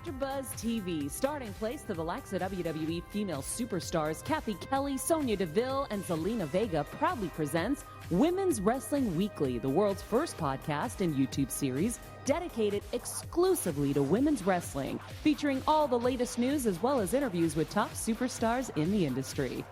AfterBuzz TV, starting place to the likes of WWE female superstars Cathy, Kelley, Sonya, Deville, and Zelina Vega proudly presents Women's Wrestling Weekly, the world's first podcast and YouTube series dedicated exclusively to women's wrestling, featuring all the latest news as well as interviews with top superstars in the industry.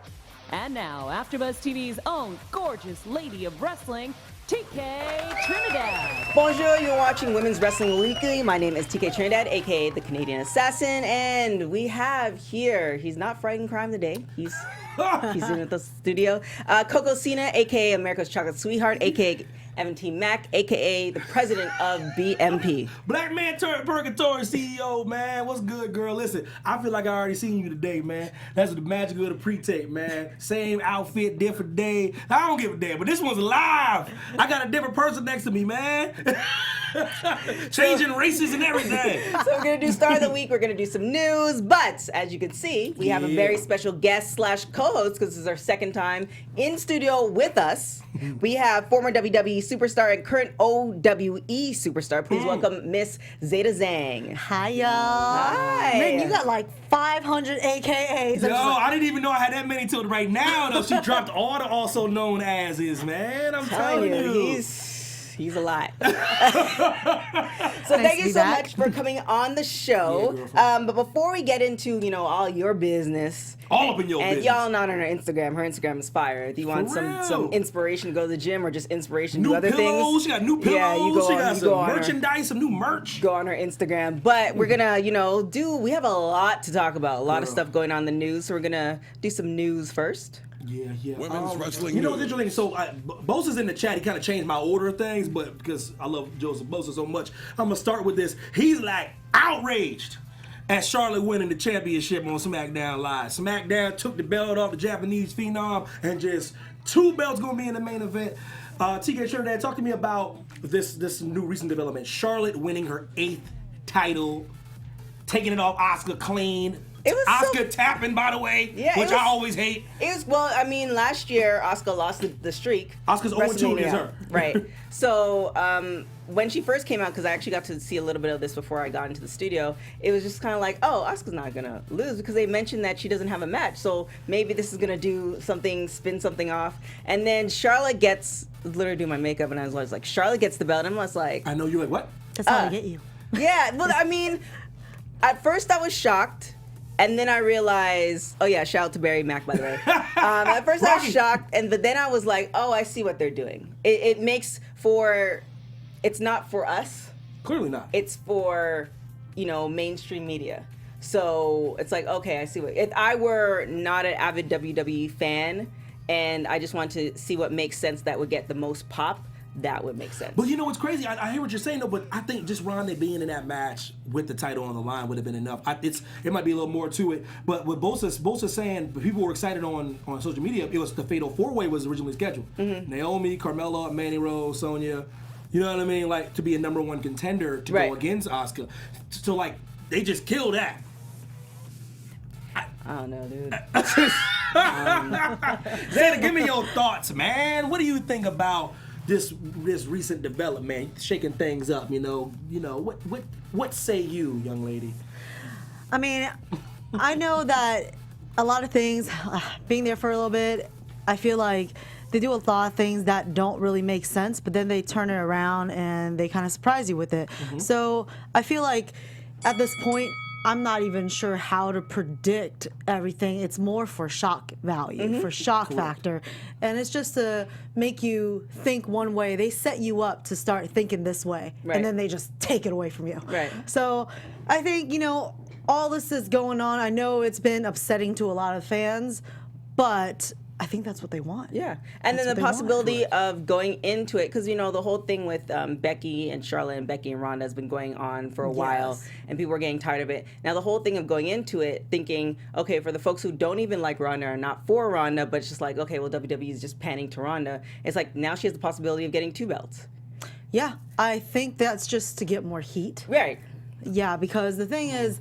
And now, AfterBuzz TV's own gorgeous lady of wrestling, TK Trinidad. Bonjour, you're watching Women's Wrestling Weekly. My name is TK Trinidad, aka the Canadian Assassin, and we have here, he's not fighting crime today, he's in the studio, Coco Cena, aka America's Chocolate Sweetheart, aka Evan Mack, aka the president of BMP. Black Man Purgatory CEO, man. What's good, girl? Listen, I feel like I already seen you today, man. That's the magic of the pre-tape, man. Same outfit, different day. I don't give a damn, but this one's live. I got a different person next to me, man. Changing races and everything. So we're going to do Star of the Week. We're going to do some news. But as you can see, we have a very special guest / co-host because this is our second time in studio with us. We have former WWE superstar and current OWE superstar. Please welcome Miss Zeda Zhang. Hi, y'all. Hi. Man, you got like 500 AKAs. Yo, I didn't even know I had that many till right now, though. She dropped all the also known as, man. I'm telling you. He's a lot. So thank you so much for coming on the show. But before we get into, all your business. All up in your business. And y'all not on her Instagram. Her Instagram is fire. If you want some inspiration to go to the gym or just inspiration to do other things. She got new pillows. Yeah, you go she on, got you some go on merchandise, some new merch. Go on her Instagram. But we're going to, we have a lot to talk about. A lot of stuff going on in the news. So we're going to do some news first. Yeah. Women's wrestling. You know what's interesting? So Bosa's in the chat. He kind of changed my order of things, but because I love Joseph Bosa so much, I'm gonna start with this. He's like outraged at Charlotte winning the championship on SmackDown Live. SmackDown took the belt off the Japanese Phenom, and just 2 belts gonna be in the main event. TK Trinidad, talk to me about this new recent development. Charlotte winning her 8th title, taking it off Asuka clean. It was Asuka tapping, by the way, which I always hate. It was, last year Asuka lost the streak. Asuka's 0-2 against her. Right. So when she first came out, because I actually got to see a little bit of this before I got into the studio, it was just kind of like, oh, Asuka's not going to lose because they mentioned that she doesn't have a match. So maybe this is going to do something, spin something off. And then Charlotte literally do my makeup, and I was like, Charlotte gets the belt. And I was like, I know, you're like, what? That's how I get you. Yeah, well, at first I was shocked. And then I realized, shout out to Barry Mack, by the way. At first I was shocked, but then I was like, oh, I see what they're doing. It makes it's not for us. Clearly not. It's for, mainstream media. So it's like, okay, I see if I were not an avid WWE fan and I just want to see what makes sense that would get the most pop, that would make sense. But you know what's crazy? I hear what you're saying, though, but I think just Ronda being in that match with the title on the line would have been enough. It might be a little more to it, but what Bosa's saying, people were excited on social media, it was the Fatal 4-Way was originally scheduled. Mm-hmm. Naomi, Carmella, Mandy Rose, Sonya, you know what I mean? Like, to be a number 1 contender to go against Asuka. So, like, they just killed that. I don't know, dude. Zeda, give me your thoughts, man. What do you think about this recent development, shaking things up? What say you, young lady? I know that a lot of things, being there for a little bit, I feel like they do a lot of things that don't really make sense, but then they turn it around and they kind of surprise you with it. Mm-hmm. So I feel like at this point, I'm not even sure how to predict everything. It's more for shock value, for shock factor. And it's just to make you think one way. They set you up to start thinking this way, and then they just take it away from you. Right. So I think, all this is going on. I know it's been upsetting to a lot of fans, but I think that's what they want. Yeah. And then the possibility of going into it, because, the whole thing with Becky and Charlotte and Becky and Ronda has been going on for a while, and people are getting tired of it. Now, the whole thing of going into it, thinking, okay, for the folks who don't even like Ronda or not for Ronda, but it's just like, okay, well, WWE is just panning to Ronda. It's like now she has the possibility of getting 2 belts. Yeah. I think that's just to get more heat. Right. Yeah, because the thing is,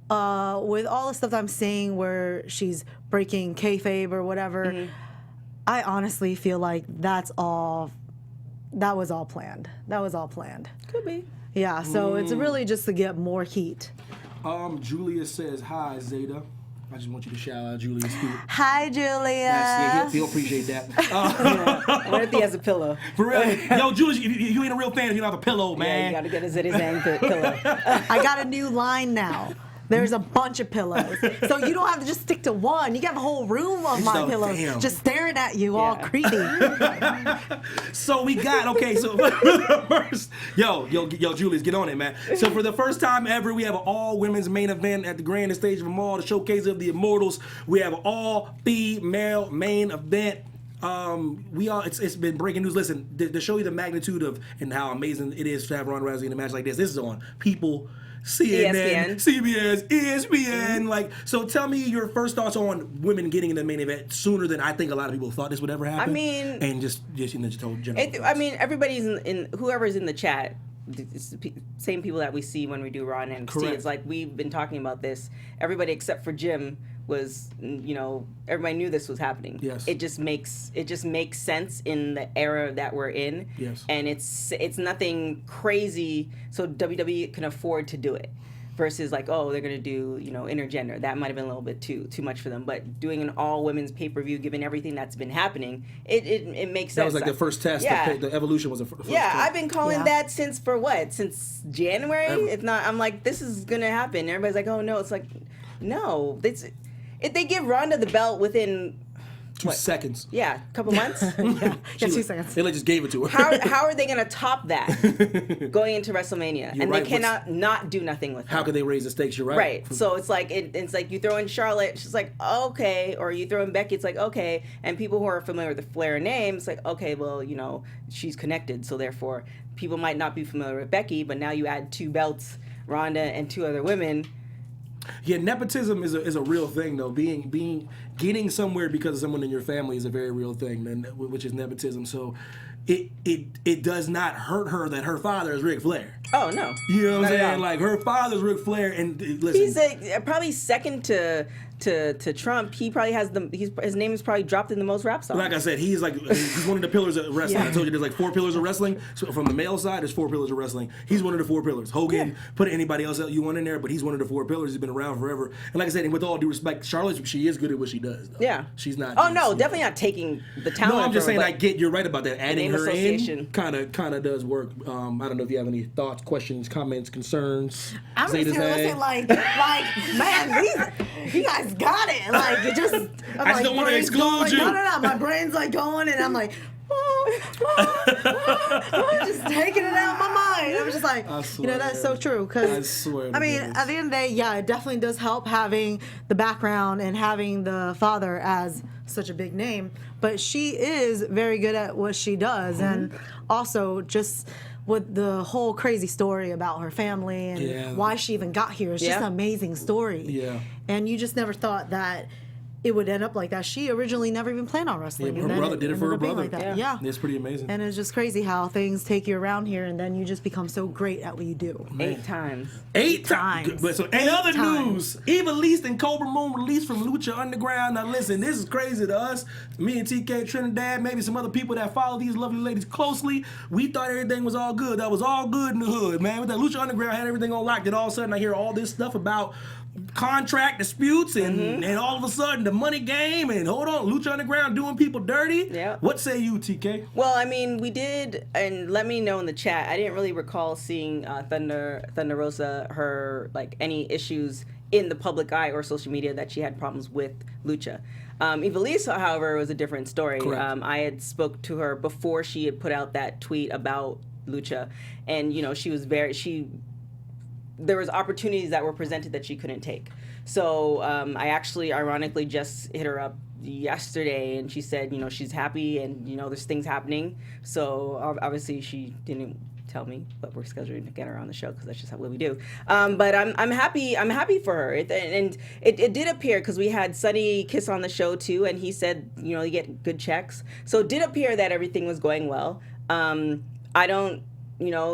with all the stuff I'm seeing where she's breaking kayfabe or whatever, I honestly feel like that was all planned. Could be. Yeah, so it's really just to get more heat. Julia says, hi, Zeda. I just want you to shout out Julia's cute. Hi, Julia. He'll appreciate that. What if he has a pillow? For real. Yo, Julia, you ain't a real fan if you don't have a pillow, man. Yeah, you gotta get a Zeda Zhang pillow. I got a new line now. There's a bunch of pillows. So you don't have to just stick to one. You got a whole room of my pillows just staring at you all creepy. So we got, so first, yo, Julius, get on it, man. So for the first time ever, we have an all-women's main event at the grandest stage of them all, the Showcase of the Immortals. We have an all-female main event. It's been breaking news. Listen, to show you the magnitude of and how amazing it is to have Ronda Rousey in a match like this is on People, CNN, CBS, ESPN. So tell me your first thoughts on women getting in the main event sooner than I think a lot of people thought this would ever happen. I mean, and just general. Everybody's in whoever's in the chat. It's the same people that we see when we do Raw and NXT. Correct. It's like we've been talking about this. Everybody except for Jim was, everybody knew this was happening. Yes. It just makes sense in the era that we're in. Yes. And it's nothing crazy, so WWE can afford to do it. Versus they're gonna do intergender. That might have been a little bit too much for them. But doing an all women's pay-per-view, given everything that's been happening, it makes sense. That was like the first test. Yeah. The evolution was the first. Yeah, test. I've been calling that since January. If not, I'm like, this is gonna happen. Everybody's like, oh no. It's like, no. If they give Ronda the belt within 2 seconds. Yeah, a couple months. 2 seconds. They just gave it to her. How are they going to top that going into WrestleMania? You're and right. they cannot not do nothing with How her. could they raise the stakes? You're right. Right. So it's like you throw in Charlotte, she's like, okay, or you throw in Becky, it's like, okay, and people who are familiar with the Flair name, it's like, okay, well, she's connected, so therefore people might not be familiar with Becky, but now you add 2 belts, Ronda and 2 other women. Yeah, nepotism is a real thing though. Getting somewhere because of someone in your family is a very real thing, man, which is nepotism. So it does not hurt her that her father is Ric Flair. Oh no. You know what I'm saying? Like her father's Ric Flair, and listen, he's probably second to Trump. He probably has his name is probably dropped in the most rap songs. like I said, he's one of the pillars of wrestling. I told you there's 4 pillars of wrestling. So from the male side, there's 4 pillars of wrestling. He's one of the 4 pillars. Hogan, put anybody else you want in there, but he's one of the 4 pillars. He's been around forever. And like I said, and with all due respect, Charlotte, she is good at what she does. Though. Yeah, she's not. Oh no, definitely not taking the talent. No, I'm just saying. But You're right about that. Adding her in kind of does work. I don't know if you have any thoughts, questions, comments, concerns. I'm just here listening like man, you guys got it. I just don't want to exclude you. No. My brain's going, and I'm like, just taking it out of my mind. I'm just like, that's so true. Because at the end of the day, it definitely does help having the background and having the father as such a big name. But she is very good at what she does, and also just with the whole crazy story about her family and why she even got here. It's just an amazing story. Yeah. And you just never thought that it would end up like that. She originally never even planned on wrestling. Yeah, her brother did it for her brother. Like that. Yeah. It's pretty amazing. And it's just crazy how things take you around here, and then you just become so great at what you do. 8 times. 8 times. But so, in other news, Eva Least and Cobra Moon released from Lucha Underground. Now listen, this is crazy to us. Me and TK, Trinidad, maybe some other people that follow these lovely ladies closely. We thought everything was all good. That was all good in the hood, man. With that Lucha Underground had everything on lock. Then all of a sudden I hear all this stuff about contract disputes and all of a sudden the money game and hold on, Lucha Underground doing people dirty. Yeah. What say you, TK? Well, I mean, we did, and let me know in the chat. I didn't really recall seeing Thunder Rosa, her any issues in the public eye or social media that she had problems with Lucha. Evilisa, however, was a different story. I had spoke to her before she had put out that tweet about Lucha, and she was there was opportunities that were presented that she couldn't take. So I actually, ironically, just hit her up yesterday, and she said, she's happy, and there's things happening. So obviously, she didn't tell me, but we're scheduling to get her on the show because that's just what we do. But I'm happy. I'm happy for her, and it did appear, because we had Sonny Kiss on the show too, and he said, you get good checks. So it did appear that everything was going well. I don't.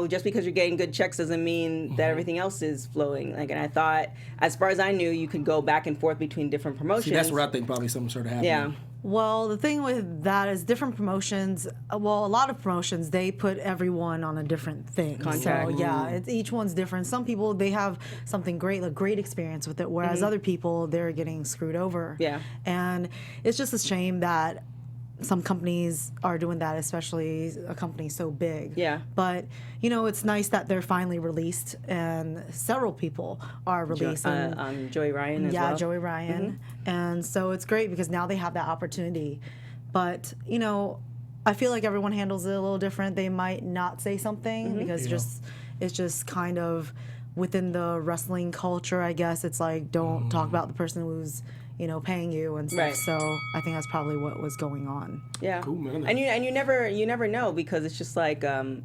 Just because you're getting good checks doesn't mean that everything else is flowing. And I thought, as far as I knew, you could go back and forth between different promotions. See, that's where I think probably something started happening. Yeah. Well, the thing with that is different promotions. Well, a lot of promotions they put everyone on a different thing. Contract. So yeah, each one's different. Some people they have something great, a great experience with it, whereas other people they're getting screwed over. Yeah. And it's just a shame that some companies are doing that, especially a company so big. Yeah. But it's nice that they're finally released, and several people are released. Joey Ryan as well. Yeah, Joey Ryan. And so it's great because now they have that opportunity. But, I feel like everyone handles it a little different. They might not say something because it's just kind of within the wrestling culture, I guess. It's like, don't talk about the person who's paying you and stuff. Right. So I think that's probably what was going on. Yeah. Cool, man. And you never know, because it's just like Taya.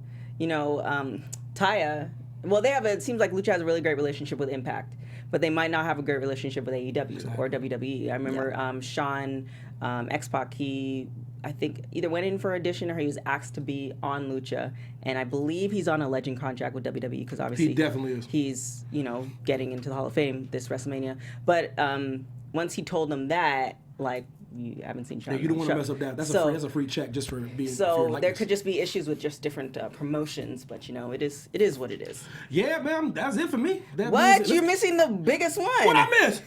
Well, it seems like Lucha has a really great relationship with Impact, but they might not have a great relationship with AEW or WWE. I remember Sean X-Pac, I think either went in for audition or he was asked to be on Lucha, and I believe he's on a legend contract with WWE because obviously He definitely is. He's getting into the Hall of Fame this WrestleMania, but once he told them that, like, you haven't seen Sean. Yeah, you don't want to mess up that. That's a free check just for being. So there could just be issues with just different promotions, but it is what it is. Yeah, man, that's it for me. What? You're missing the biggest one. What I miss?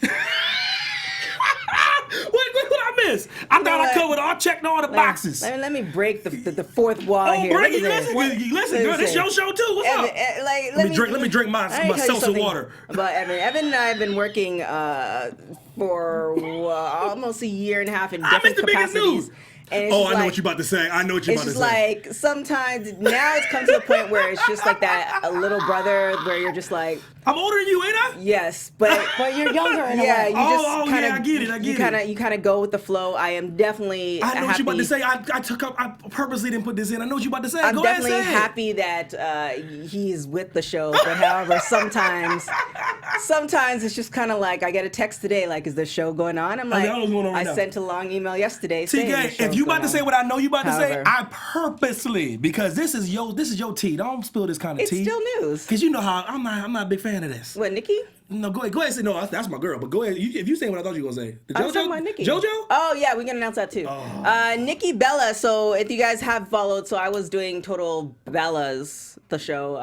What I miss? I thought I covered all, checked all the boxes. Let me break the fourth wall here. Break it. Listen, girl, this your show too. What's up? Let me drink my seltzer water. But Evan and I have been working for almost a year and a half in different capacities. And I know what you're about to say. It's just like sometimes now it's come to a point where it's just like that a little brother where you're just like, I'm older than you, ain't I? Yes, but you're younger in a way. You just kind of I get it. You kind of go with the flow. I am definitely. I know what you're about to say. I purposely didn't put this in. I know what you're about to say. I'm Go definitely ahead, say happy that he's with the show. But however, sometimes it's just kind of like I get a text today, like, is the show going on? I'm like, I sent a long email yesterday. TK, if you about to say what I know you about to say, I purposely, because this is your tea. Don't spill this kind of tea. It's still news. Because you know how I'm not a big fan of this. What, Nikki? No, go ahead. Say no. That's my girl. But go ahead. If you say what I thought you were gonna say, I was talking about Nikki. JoJo? Oh yeah, we can announce that too. Nikki Bella. So if you guys have followed, so I was doing Total Bellas, the show.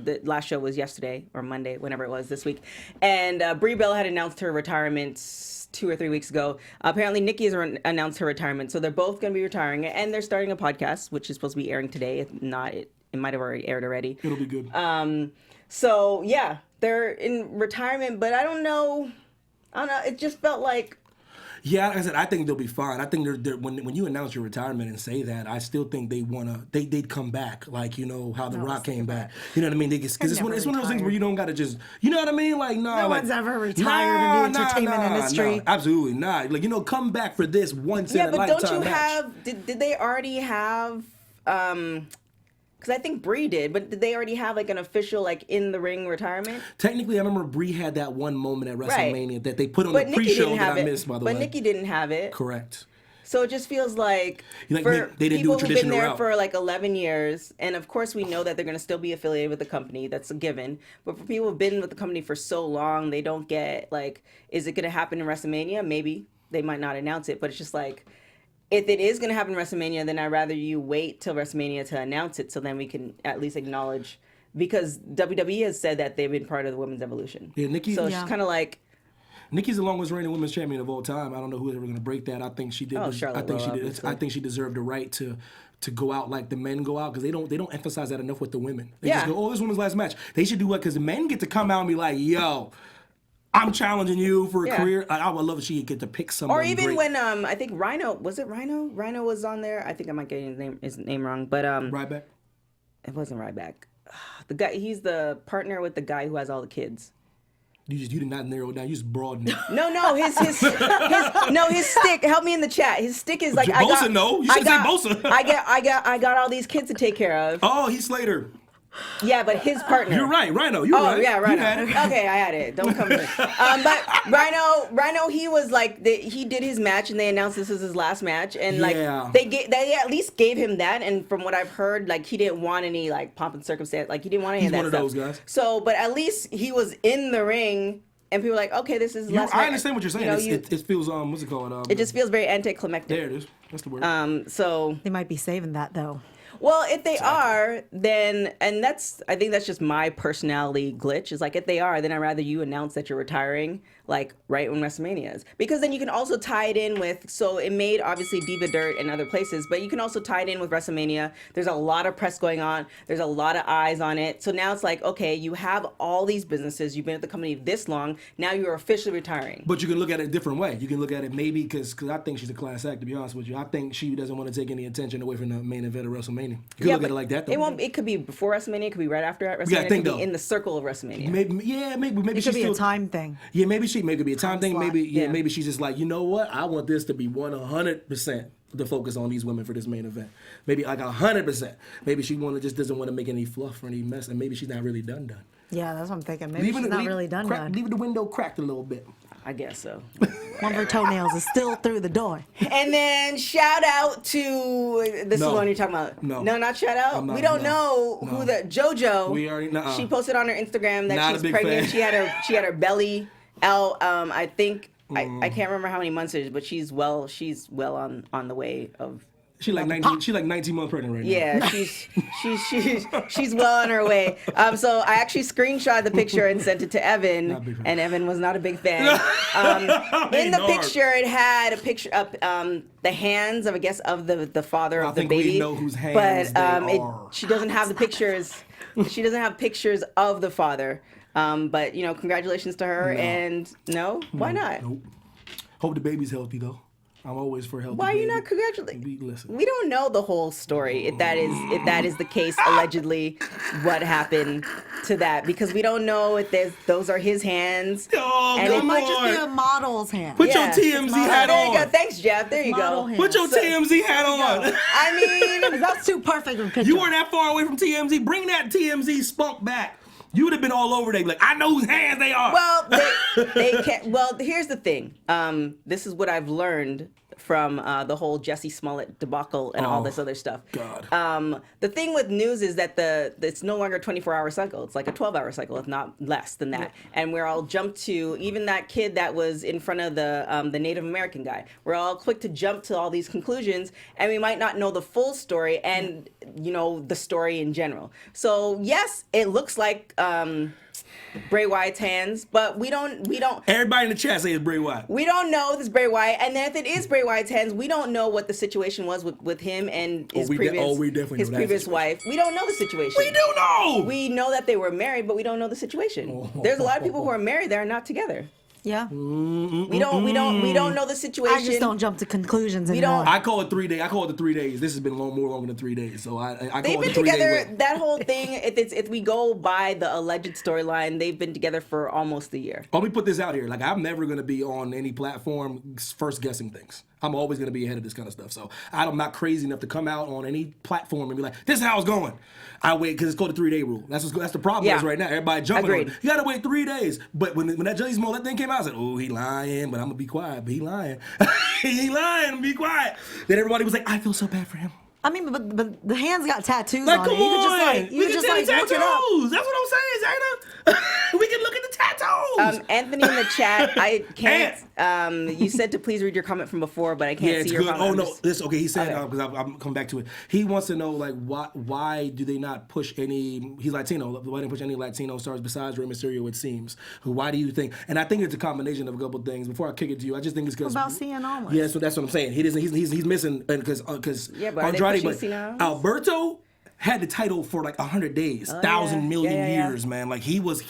The last show was yesterday or Monday, whenever it was this week, and Brie Bella had announced her retirement 2 or 3 weeks ago. Apparently, Nikki has announced her retirement, so they're both going to be retiring, and they're starting a podcast, which is supposed to be airing today. If not, it might have already aired already. It'll be good. So yeah, they're in retirement, but I don't know. It just felt like. Yeah, like I said, I think they'll be fine. I think they're when you announce your retirement and say that, I still think they'd come back, like how The Rock came back. You know what I mean? Because it's one of those things where you don't got to just, you know what I mean? Like no one's ever retired in the entertainment industry. No, absolutely not. Like come back for this once in a lifetime. Yeah, but don't you have? Did they already have? Because I think Brie did, but did they already have like an official like in the ring retirement? Technically, I remember Brie had that one moment at WrestleMania that they put on the pre-show that I missed, by the way. But Nikki didn't have it. Correct. So it just feels like for they didn't people do a traditional who've been there route. For like 11 years, and of course we know that they're going to still be affiliated with the company. That's a given. But for people who've been with the company for so long, they don't get like, is it going to happen in WrestleMania? Maybe. They might not announce it, but it's just like, if it is going to happen in WrestleMania, then I'd rather you wait till WrestleMania to announce it so then we can at least acknowledge, because WWE has said that they've been part of the women's evolution. Yeah, Nikki. So it's just kind of like. Nikki's the longest reigning women's champion of all time. I don't know who's ever going to break that. I think she did. I think she deserved the right to go out like the men go out, because they don't emphasize that enough with the women. They just go, this women's last match. They should do what? Because the men get to come out and be like, yo, I'm challenging you for a career. I would love if she get to pick someone. Or even great. when I think Rhino, was it Rhino? Rhino was on there. I think I might get his name wrong, but Ryback. It wasn't Ryback. The guy, he's the partner with the guy who has all the kids. You did not narrow it down. You just broadened it. No, his stick. Help me in the chat. His stick is like Bosa. No, you should say Bosa. I got all these kids to take care of. Oh, he's Slater. Yeah, but his partner. You're right, Rhino. You're right. Oh yeah, Rhino. You had it. Okay, I had it. Don't come to me. But Rhino, he was like, he did his match, and they announced this was his last match, and like they at least gave him that. And from what I've heard, like he didn't want any like pomp and circumstance. Like he didn't want any of that stuff. He's one of those guys. So, but at least he was in the ring. people are like, okay, this is less. I understand what you're saying. You know, it feels what's it called? it just feels very anticlimactic. There it is. That's the word. So They might be saving that though. well, if they are, then, and I think that's just my personality glitch, is like, if they are, then I'd rather you announce that you're retiring, like, right when WrestleMania is. Because then you can also tie it in with, so it made, obviously, Diva Dirt and other places, but you can also tie it in with WrestleMania. There's a lot of press going on. There's a lot of eyes on it. So now it's like, okay, you have all these businesses. You've been at the company this long. Now you're officially retiring. But you can look at it a different way. You can look at it maybe because I think she's a class act, to be honest with you. I think she doesn't want to take any attention away from the main event of WrestleMania. You can look at it like that, though. It could be before WrestleMania. It could be right after WrestleMania. Yeah, I think it could though. be in the circle of WrestleMania. Maybe It she's could be still, a time thing. Yeah, maybe it could be a time thing. slot. Maybe she's just like, you know what? I want this to be 100% the focus on these women for this main event. Maybe like 100%. Maybe she just doesn't want to make any fluff or any mess, and maybe she's not really done. Yeah, that's what I'm thinking. Maybe she's not really done. Leave the window cracked a little bit. I guess so. One of her toenails is still through the door. And then shout out to this is the one you're talking about. No, not shout out. We don't know who the JoJo. We already She posted on her Instagram that Not a she's big pregnant. fan. She had her belly out. I think I can't remember how many months it is, but she's well on the way of. She's like 19 months pregnant right now. Yeah, she's well on her way. So I actually screenshot the picture and sent it to Evan, and Evan was not a big fan. In the picture, it had a picture of the hands of, I guess, of the father of the baby. I think we know whose hands they are. She doesn't have the pictures. She doesn't have pictures of the father. But congratulations to her. No. And why not? Nope. Hope the baby's healthy though. I'm always for healthy. Why are you baby. not congratulating? Listen. We don't know the whole story. If that is the case, allegedly, what happened to that? Because we don't know if those are his hands. Oh, And come it on. might Just be a model's hand. Put Yeah. your TMZ hat There you on. go. Thanks, Jeff. There you Model go. hand. Put your TMZ hat on. I mean, That's too perfect of a picture. You weren't that far away from TMZ. Bring that TMZ spunk back. You would have been all over there. Like, I know whose hands they are. well, they can't. Well, here's the thing. This is what I've learned from the whole Jussie Smollett debacle and all this other stuff. God. The thing with news is that it's no longer a 24-hour cycle. It's like a 12-hour cycle, if not less than that. Yeah. And we're all jumped to, even that kid that was in front of the Native American guy. We're all quick to jump to all these conclusions, and we might not know the full story and the story in general. So yes, it looks like Bray Wyatt's hands, but we don't. Everybody in the chat say it's Bray Wyatt. We don't know if it's Bray Wyatt, and then if it is Bray Wyatt's hands, we don't know what the situation was with him and his previous wife. We don't know the situation. We do know. We know that they were married, but we don't know the situation. There's a lot of people who are married that are not together. Yeah. We don't know the situation. I just don't jump to conclusions anymore. I call it 3 days. I call it the 3 days. This has been more longer than 3 days. So I call They've it been the 3 together. days. That whole thing. If we go by the alleged storyline, they've been together for almost a year. Let me put this out here. Like, I'm never going to be on any platform first guessing things. I'm always going to be ahead of this kind of stuff. So I'm not crazy enough to come out on any platform and be like, this is how it's going. I wait because it's called the 3 day rule. That's the problem is right now. Everybody jumping on it. You got to wait 3 days. But when that Jussie Smollett thing came out, I said, oh, he lying, but I'm going to be quiet. But he lying. He lying, be quiet. Then everybody was like, I feel so bad for him. I mean, but the hands got tattoos Like, on come it. You could on. you could just look it up. That's what I'm saying, Zeda. We can look at the tattoos. Anthony in the chat, I can't. You said to please read your comment from before, but I can't see your comment. Oh no, okay. He said because I'm coming back to it. He wants to know like why do they not push any? He's Latino. Why didn't push any Latino stars besides Rey Mysterio? It seems. Why do you think? And I think it's a combination of a couple things. Before I kick it to you, I just think it's because about Cien Almas? Yeah, so that's what I'm saying. He doesn't. He's missing because Andrade, but Alberto had the title for like 100 days, 1,000 million years, man. Like he was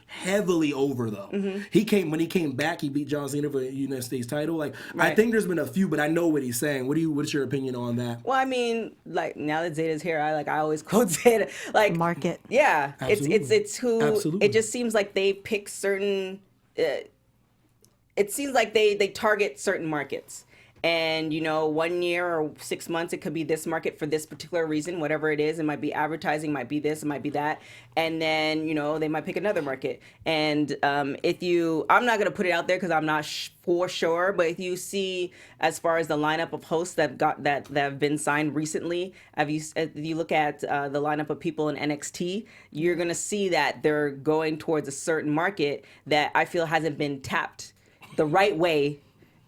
heavily over though. Mm-hmm. When he came back, he beat John Cena for the United States title. Like I think there's been a few, but I know what he's saying. What's your opinion on that? Well, I mean, like now that Zeda's here, I always quote Zeda. Like market. Yeah, absolutely. it's who. Absolutely. It just seems like they pick certain. It seems like they target certain markets. And, 1 year or 6 months, it could be this market for this particular reason, whatever it is. It might be advertising, might be this, it might be that. And then, they might pick another market. And I'm not going to put it out there because I'm not for sure, but if you see, as far as the lineup of hosts that have been signed recently, if you look at the lineup of people in NXT, you're going to see that they're going towards a certain market that I feel hasn't been tapped the right way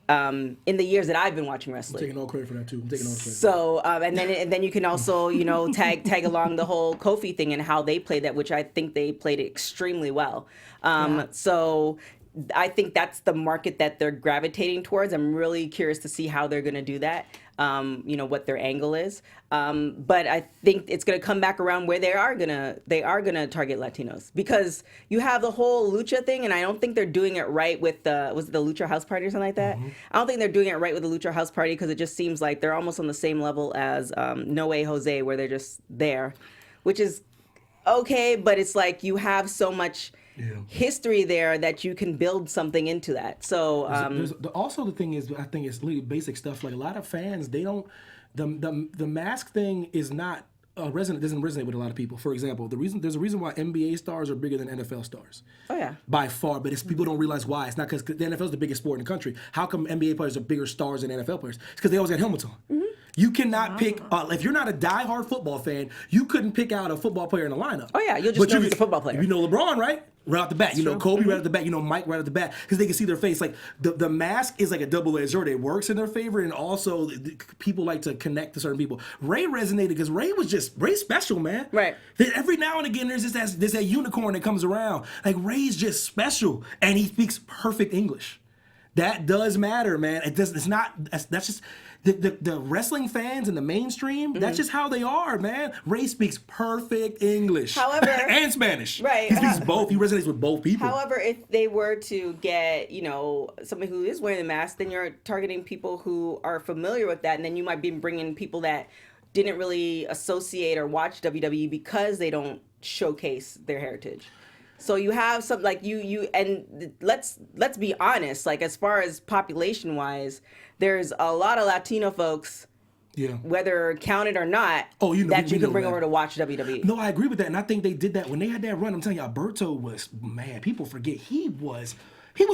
in the years that I've been watching wrestling. I'm taking all credit for that too. So and then you can also tag along the whole Kofi thing and how they played that, which I think they played it extremely well. So I think that's the market that they're gravitating towards. I'm really curious to see how they're going to do that. What their angle is. But I think it's going to come back around where they are going to target Latinos, because you have the whole lucha thing, and I don't think they're doing it right with was it the Lucha House Party or something like that? Mm-hmm. I don't think they're doing it right with the Lucha House Party, because it just seems like they're almost on the same level as No Way Jose, where they're just there, which is okay, but it's like you have so much history there that you can build something into that. So also the thing is, I think it's really basic stuff. Like a lot of fans, they don't the mask thing is not doesn't resonate with a lot of people. For example, there's a reason why NBA stars are bigger than NFL stars. Oh yeah, by far. But people don't realize why. It's not because the NFL is the biggest sport in the country. How come NBA players are bigger stars than NFL players? It's because they always got helmets on. Mm-hmm. You cannot pick, if you're not a diehard football fan, you couldn't pick out a football player in the lineup. Oh yeah, you'll just know he's a football player. You know LeBron, right? Right off the bat. Kobe right off the bat. Mike right off the bat. Because they can see their face. Like, the mask is like a double-edged sword. It works in their favor, and also people like to connect to certain people. Ray resonated because Ray's special, man. Right. Every now and again, there's that unicorn that comes around. Like, Ray's just special, and he speaks perfect English. That does matter, man. That's just the wrestling fans and the mainstream. Mm-hmm. That's just how they are, man. Ray speaks perfect English, however, and Spanish. Right. He speaks both. He resonates with both people. However, if they were to get somebody who is wearing the mask, then you're targeting people who are familiar with that, and then you might be bringing people that didn't really associate or watch WWE because they don't showcase their heritage. So you have some like you and let's be honest, like as far as population wise, there's a lot of Latino folks, whether counted or not, that you can bring over to watch WWE. No, I agree with that, and I think they did that when they had that run. I'm telling you, Alberto was, man, people forget he was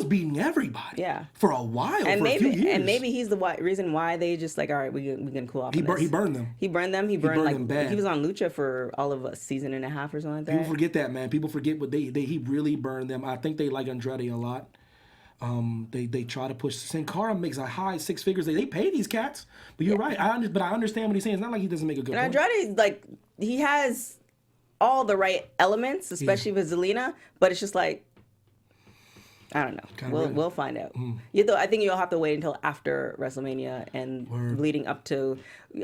beating everybody for a while, and for a few years. And maybe he's the reason why they just like, all right, we can cool off. He burned them. He burned them like bad. He was on Lucha for all of a season and a half or something like that. People forget that, man. People forget what he really burned them. I think they like Andrade a lot. They try to push. Sin Cara makes a high six figures. They pay these cats. But you're right. I understand what he's saying. It's not like he doesn't make a good point. Andrade, like, he has all the right elements, especially with Zelina, but it's just like, I don't know. We'll find out. I think you'll have to wait until after WrestleMania and leading up to.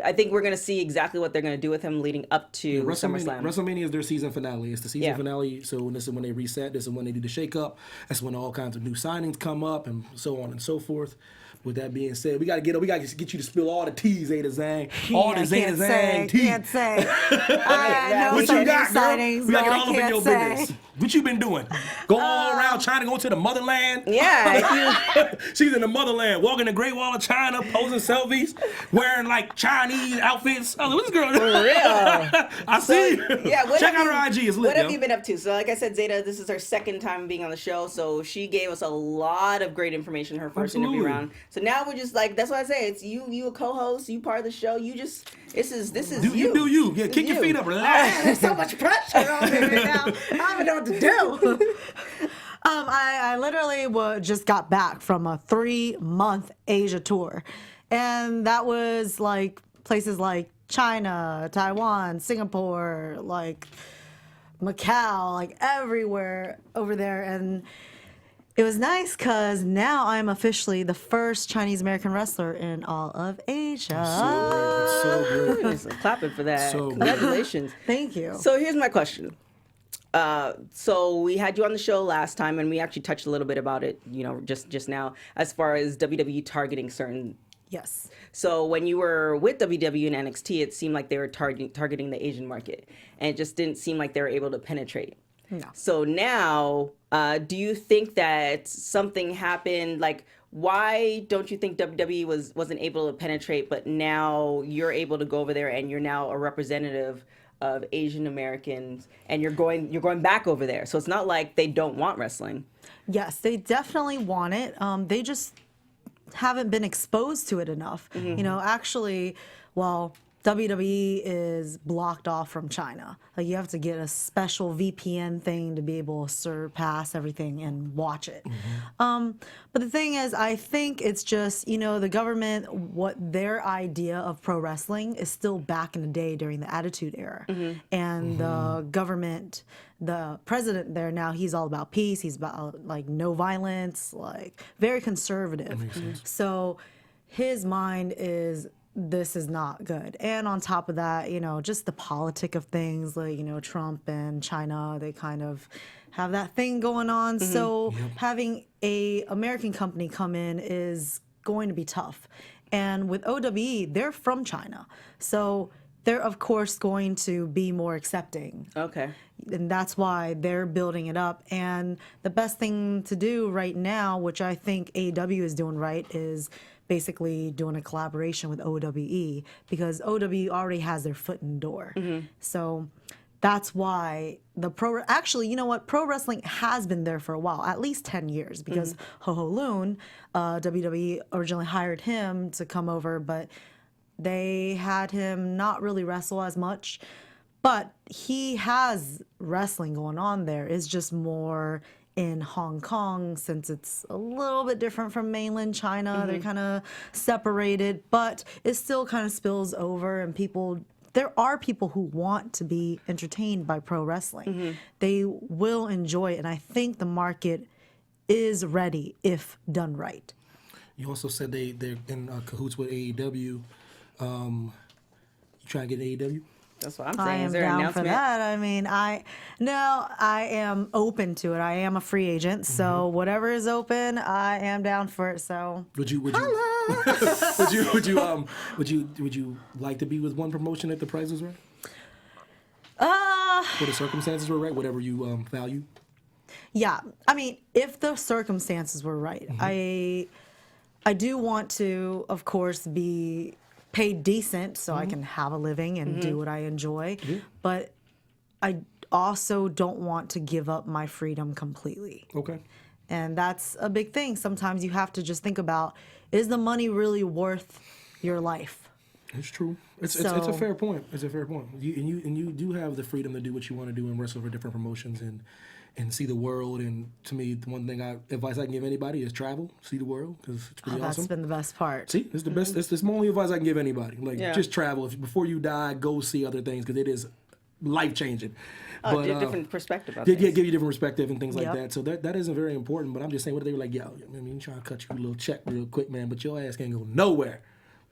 I think we're going to see exactly what they're going to do with him leading up to SummerSlam. WrestleMania is their season finale. It's the season finale. So this is when they reset. This is when they do the shake-up. That's when all kinds of new signings come up and so on and so forth. With that being said, we gotta get you to spill all the tea, Zeda Zhang. All the Zeda Zhang tea. Can't say. I know what you got, girl? Signings, we gotta get all up in your business. What you been doing? Going all around China, going to the motherland? Yeah. She's in the motherland, walking the Great Wall of China, posing selfies, wearing like Chinese outfits. Oh, what's this girl? For real. I see. Yeah. Check out her IG. It's lit. What have you been up to? So, like I said, Zeda, this is her second time being on the show, so she gave us a lot of great information her first interview round. So now we're just like, that's what I say. It's you a co-host, you part of the show. You just this is you. You do you. Yeah, kick your feet up. Relax. There's so much pressure on me right now. I don't know what to do. I literally just got back from a 3-month Asia tour, and that was like places like China, Taiwan, Singapore, like Macau, like everywhere over there. And it was nice because now I'm officially the first Chinese American wrestler in all of Asia. So good. Clapping for that. So Congratulations. Thank you. So here's my question. So we had you on the show last time, and we actually touched a little bit about it, just now, as far as WWE targeting certain. Yes. So when you were with WWE and NXT, it seemed like they were targeting the Asian market, and it just didn't seem like they were able to penetrate. No. So now, do you think that something happened? Like, why don't you think WWE wasn't able to penetrate, but now you're able to go over there and you're now a representative of Asian Americans, and you're going back over there. So it's not like they don't want wrestling. Yes, they definitely want it. They just haven't been exposed to it enough. You know, actually, well, WWE is blocked off from China. Like, you have to get a special VPN thing to be able to surpass everything and watch it. But the thing is, I think it's just, you know, the government, what their idea of pro wrestling is still back in the day during the Attitude Era. And the government, the president there now, he's all about peace. He's about, like, no violence, like, very conservative. So his mind is, this is not good. And on top of that, you know, just the politic of things, like, you know, Trump and China, they kind of have that thing going on. So having a American company come in is going to be tough. And with OWE, they're from China. So they're, of course, going to be more accepting. Okay. And that's why they're building it up. And the best thing to do right now, which I think AEW is doing right, is basically doing a collaboration with OWE, because OWE already has their foot in the door. So that's why actually, you know what? Pro wrestling has been there for a while, at least 10 years, because Ho Ho Lun, WWE originally hired him to come over, but they had him not really wrestle as much. But he has wrestling going on there. It's just more in Hong Kong, since it's a little bit different from mainland China. They're kind of separated, but it still kind of spills over, and there are people who want to be entertained by pro wrestling. They will enjoy it, and I think the market is ready if done right. You also said they're in cahoots with AEW. You trying to get AEW? That's what I'm saying. I am Is there an down for announcement? that. I mean, I am open to it. I am a free agent, so whatever is open, I am down for it. So Would you would you like to be with one promotion if the price was right? Or the circumstances were right, whatever you value? yeah. I mean, if the circumstances were right, I do want to, of course, be paid decent so I can have a living and do what I enjoy. But I also don't want to give up my freedom completely. Okay. And that's a big thing. Sometimes you have to just think about, is the money really worth your life? It's true. It's a fair point. It's a fair point. You do have the freedom to do what you want to do and wrestle for different promotions and see the world. And to me, the one advice I can give anybody is travel, see the world, because it's pretty awesome. That's been the best part. See, it's the best. It's the only advice I can give anybody. Like, just travel. Before you die, go see other things, because it is life changing. But different perspective on give things. you different perspective and things like Yep. that. So that isn't very important. But I'm just saying, what they were like, yo, I mean, trying to cut you a little check real quick, man, but your ass can't go nowhere.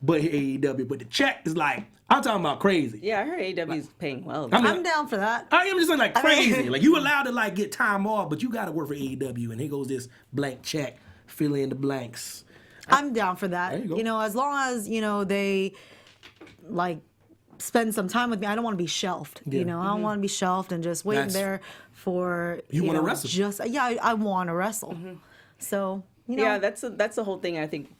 But AEW, but the check is like, I'm talking about crazy. Yeah, I heard AEW is paying well. I'm down for that. I am just like crazy. Like, you allowed to like get time off, but you got to work for AEW, and here goes this blank check, fill in the blanks. I'm down for that. There you go. You know, as long as, you know, they like spend some time with me. I don't want to be shelved. Yeah. You know, I don't want to be shelved and just waiting there for You wanna know, wrestle. Just I want to wrestle. So, you know, Yeah, that's the whole thing. I think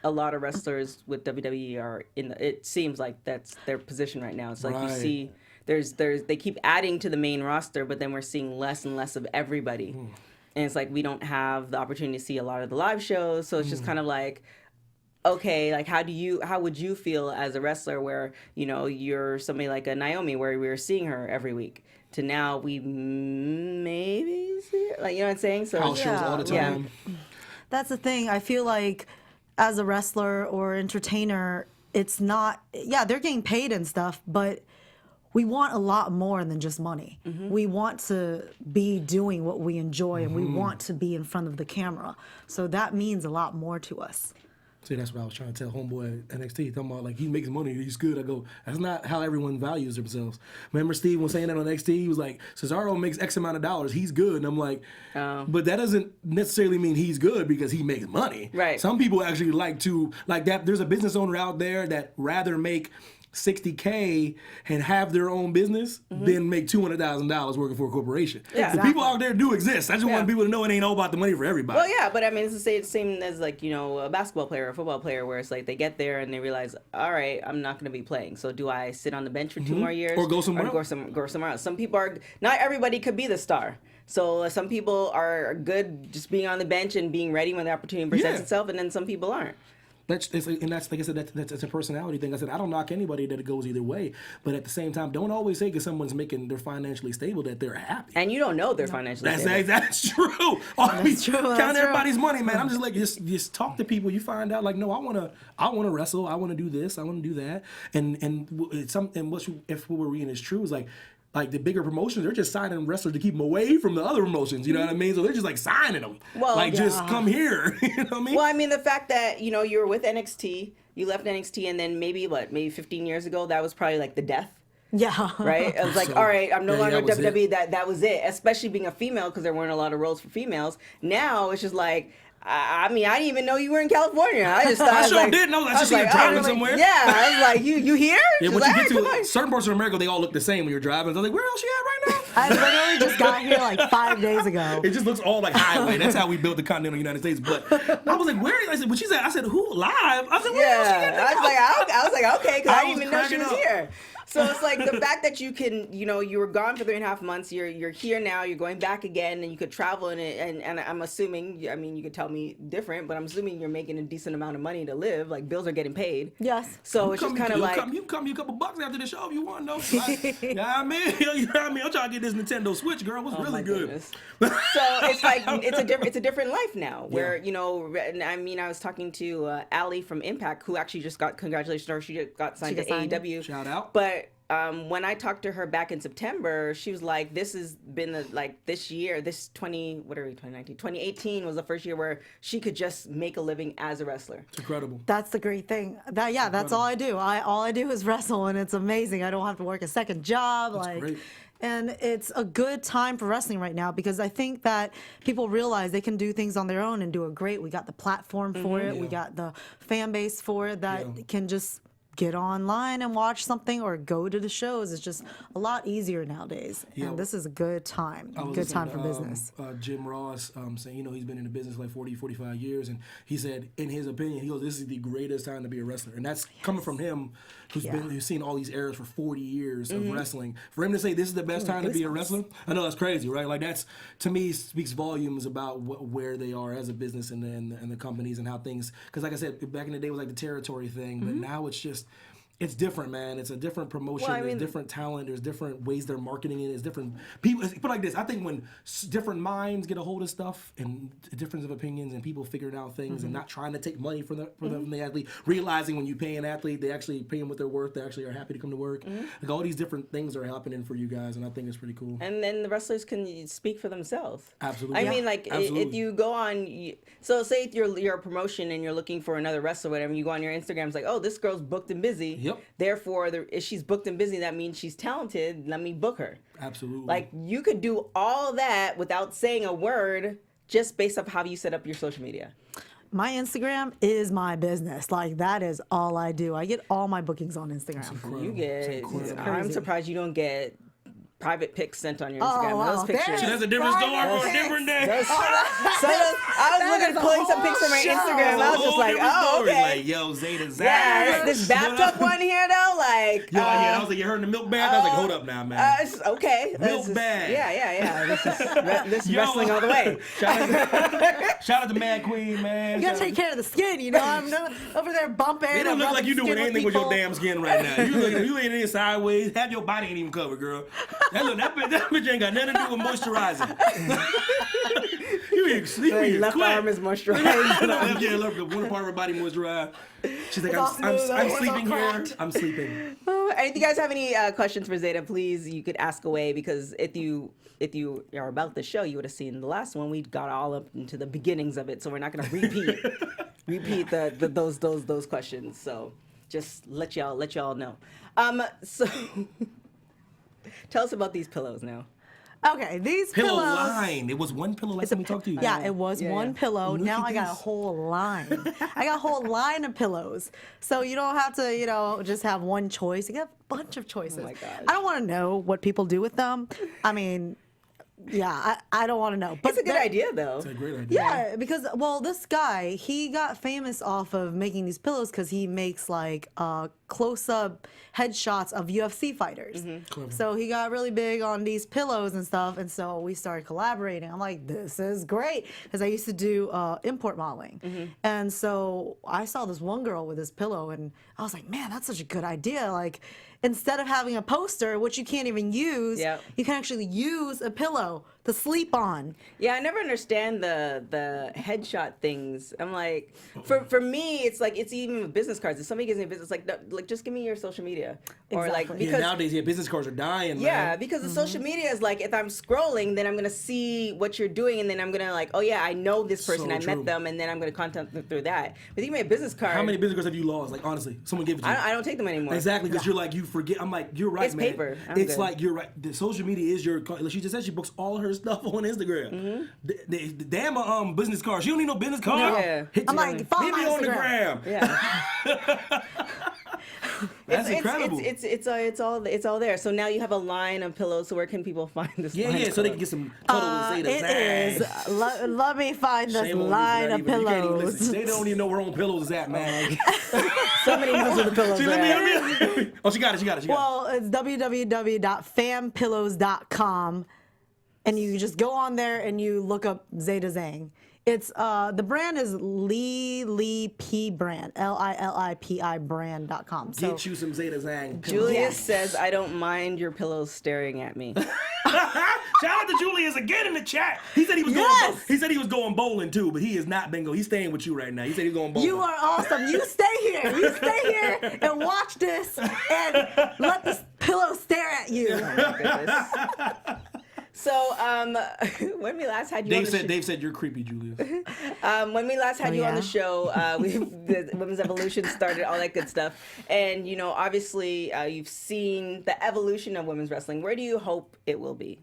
a lot of wrestlers with WWE are it seems like that's their position right now. It's like you Right. see they keep adding to the main roster, but then we're seeing less and less of everybody. And it's like we don't have the opportunity to see a lot of the live shows, so it's just kind of like, okay, like how would you feel as a wrestler where, you know, you're somebody like a Naomi where we were seeing her every week to now we maybe see her, like, you know what I'm saying? So House shows all the yeah. time. that's the thing. I feel like as a wrestler or entertainer, it's not, they're getting paid and stuff, but we want a lot more than just money. We want to be doing what we enjoy, and we want to be in front of the camera. So that means a lot more to us. See, that's what I was trying to tell homeboy at NXT. Talking about, like, he makes money, he's good. I go, that's not how everyone values themselves. Remember Steve was saying that on NXT? He was like, Cesaro makes X amount of dollars, he's good. And I'm like, but that doesn't necessarily mean he's good because he makes money. Right. Some people actually like that. There's a business owner out there that rather make $60K and have their own business than make $200,000 working for a corporation. Yeah. The people out there do exist. I just want people to know it ain't all about the money for everybody. Well, yeah, but I mean, it's the same as like, you know, a basketball player or a football player where it's like they get there and they realize, all right, I'm not going to be playing. So do I sit on the bench for 2 more years? Or go somewhere else. Go somewhere else. Some people are, not everybody could be the star. So some people are good just being on the bench and being ready when the opportunity presents itself, and then some people aren't. That's like I said, that's a personality thing. I said I don't knock anybody that it goes either way, but at the same time, don't always say because someone's they're financially stable that they're happy. And you don't know they're financially stable. That's true. That's true. Count everybody's money, man. I'm just like just talk to people. You find out like, no, I wanna wrestle. I wanna do this. I wanna do that. And if what we're reading is true, is like the bigger promotions, they're just signing wrestlers to keep them away from the other promotions. You know what I mean? So they're just like signing them. Well, just come here. You know what I mean? Well, I mean, the fact that, you know, you were with NXT, you left NXT, and then maybe 15 years ago, that was probably like the death. Yeah. Right? It was like, all right, I'm no longer WWE. It. That was it. Especially being a female, because there weren't a lot of roles for females. Now it's just like, I mean, I didn't even know you were in California. I just thought I didn't know that. I just see you driving somewhere. Yeah, I was like, you here? Yeah, when you get to certain parts of America, they all look the same when you're driving. So I was like, where else you at right now? I literally just got here like 5 days ago. It just looks all like highway. That's how we built the continental United States. But I was like, where? I said, but she said, I said, who live? I said, where else you at? I was like, okay, because I didn't even know she was here. So it's like the fact that you can, you know, you were gone for 3.5 months. You're here now. You're going back again, and you could travel in it. And I'm assuming, I mean, you could tell me different, but I'm assuming you're making a decent amount of money to live. Like bills are getting paid. Yes. So it's just kind of like you can come me a couple bucks after the show if you want. No, I mean, you know what I mean. I'm trying to get this Nintendo Switch, girl. It was really good. So it's like it's a different life now. Where you know, I mean, I was talking to Allie from Impact, who actually just got congratulations, or she got signed to AEW. Shout out. But when I talked to her back in September, she was like, this has been this year, 2018 was the first year where she could just make a living as a wrestler. It's incredible. That's the great thing. That's all I do. All I do is wrestle, and it's amazing. I don't have to work a second job. That's great. And it's a good time for wrestling right now because I think that people realize they can do things on their own and do it great. We got the platform for it. Yeah. We got the fan base for it that can just get online and watch something or go to the shows. It's just a lot easier nowadays. Yeah. And this is a good time. Good time for business. Jim Ross saying, you know, he's been in the business like 40, 45 years. And he said, in his opinion, he goes, this is the greatest time to be a wrestler. And that's coming from him, who's seen all these eras for 40 years of wrestling. For him to say this is the best time to be a wrestler, I know that's crazy, right? Like that's, to me, speaks volumes about where they are as a business and the companies and how things, because like I said, back in the day it was like the territory thing, but now it's just, it's different, man. It's a different promotion. Well, there's different talent. There's different ways they're marketing it. It's different people. Put it like this. I think when different minds get a hold of stuff and difference of opinions and people figuring out things and not trying to take money from the athlete, realizing when you pay an athlete, they actually pay them what they're worth. They actually are happy to come to work. Like all these different things are happening for you guys, and I think it's pretty cool. And then the wrestlers can speak for themselves. Absolutely. I mean, like if you go on, so say if you're a promotion and you're looking for another wrestler, or whatever, you go on your Instagram, it's like, oh, this girl's booked and busy. Yep. Therefore, if she's booked and busy, that means she's talented. Let me book her. Absolutely. Like you could do all that without saying a word, just based off how you set up your social media. My Instagram is my business. Like that is all I do. I get all my bookings on Instagram. You get. I'm surprised you don't get private pics sent on your Instagram. Wow. Those pictures. That's a different story for a different day. I was looking, pulling some pics from my Instagram. I was just like, oh, okay. Like, yo, Zeda Zhang. Yeah, this bathtub one here though, like. Yo, I was like, you heard the milk bag? I was like, hold up now, man. Okay. Milk bag. Yeah. This is wrestling all the way. Shout out to Mad Queen, man. You gotta take care of the skin, you know. I'm over there bumping. It don't look like you doing anything with your damn skin right now. You ain't in sideways. Half your body ain't even covered, girl. That bitch ain't got nothing to do with moisturizing. you left arm is moisturized. Yeah, left one part of her body moisturized. She's like, I'm sleeping here. I'm sleeping. And if you guys have any questions for Zeda, please, you could ask away, because if you are about the show, you would have seen the last one. We got all up into the beginnings of it, so we're not going to repeat those questions. So just let y'all know. So tell us about these pillows now. Okay, these Pillow pillows. line. It was one pillow last time we talked to you. Yeah, it was one pillow. Look Now at I got a this. whole line. I got a whole line of pillows. So you don't have to, just have one choice. You get a bunch of choices. Oh my gosh. I don't want to know what people do with them. I mean, yeah, I don't want to know. But It's a good idea, though. It's a great idea. Yeah, because this guy, he got famous off of making these pillows because he makes like close-up headshots of UFC fighters. Clever. So he got really big on these pillows and stuff, and so we started collaborating. I'm like, this is great, because I used to do import modeling, and so I saw this one girl with this pillow, and I was like, man, that's such a good idea. Like, instead of having a poster, which you can't even use, Yep. you can actually use a pillow to sleep on. Yeah, I never understand the headshot things. I'm like, for me, it's like, it's even with business cards. If somebody gives me a business, like just give me your social media, or like Exactly. because Nowadays, business cards are dying, yeah, man. because the social media is like, if I'm scrolling, then I'm gonna see what you're doing, and then I'm gonna like, oh yeah, I know this person, So I true. met them, and then I'm gonna contact them through that. But you give me a business card. How many business cards have you lost? Like, honestly, someone gave it to you. I don't take them anymore. Exactly, because you're like, you forget. I'm like, you're right, It's man. paper. I'm It's good. like, you're right. The social media is your. She just said she books all her stuff on Instagram. The damn business card. She don't need no business card. Yeah. Hit I'm you. like, follow Leave my me on the Instagram. gram. Yeah. That's incredible. It's all there. So now you have a line of pillows. So where can people find this? Yeah, line yeah, of so they pillows? can get some cuddle with Zeda It Zhang. is. Let me find this Shame on you for line not of even- you can't even pillows. listen. They don't even know where her own pillows is at, man. Somebody knows where the pillows She are. let me- at. let me- Oh, she got it. Well, it's www.fampillows.com, and you just go on there and you look up Zeda Zhang. It's the brand is Li P brand, LILIPI brand.com. So Get you some Zeda Zhang. Julius Yes. says, "I don't mind your pillows staring at me." Shout out to Julius again in the chat. He said he was Yes. going. He said he was going bowling too, but he is not bingo. He's staying with you right now. He said he's going bowling. you are awesome. You stay here. You stay here and watch this and let this pillow stare at you. Goodness. So, when we last had you on the show, Dave said you're creepy, Julius. when we last had you on the yeah? show, the Women's Evolution started, all that good stuff. And, obviously, you've seen the evolution of women's wrestling. Where do you hope it will be?